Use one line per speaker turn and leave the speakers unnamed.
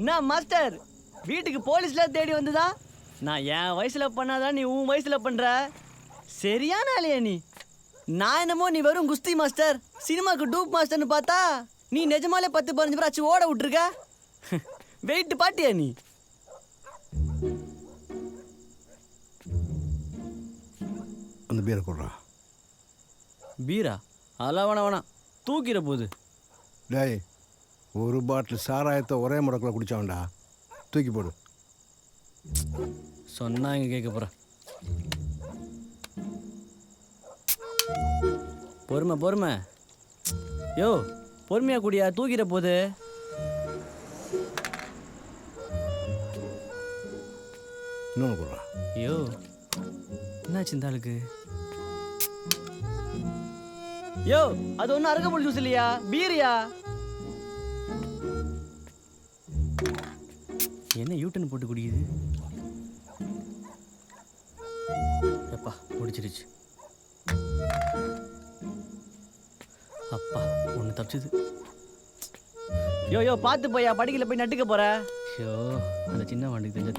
என்ன மாஸ்டர் வீட்டுக்கு போலீஸ்ல தேடி வந்ததா? நான் என் வயசுல பண்ணாதான் நீ உன் வயசுல பண்ற. சரியான ஆளியா நீ. நான் என்னமோ நீ வெறும் குஸ்தி மாஸ்டர், சினிமாக்கு டூப் மாஸ்டர்னு பார்த்தா நீ நிஜமாலே 10-15 பேர் ஆச்சு ஓட விட்டுருக்க. வெயிட் பாட்டியா நீ?
அந்த பீரை கொடுறா.
பீரா? அதெல்லாம் வேணாம், தூக்கிற போகுது.
டேய், ஒரு பாட்டில் சாராயத்தை ஒரே முடக்கில் குடிச்சான்டா, தூக்கி போடு.
சொன்னா இங்க கேட்க போறேன். பொறுமை. யோ, பொறுமையா குடியா, தூக்கிற போது.
இன்னொன்று கொடுறா.
யோ, என்னாச்சு இந்த ஆளுக்கு? யோ, அது ஒன்றும் அருகம்புல் ஜூஸ் இல்லையா, பீரியா? என்ன யூட்டன் போட்டு குடிக்குது? எப்பா முடிச்சிருச்சு. அப்பா ஒன்று தப்பிச்சுது. யோ பார்த்து போயா, படிக்கல போய் நட்டுக்க போற. ஷோ, அந்த சின்ன வண்டிக்கு தெரிஞ்ச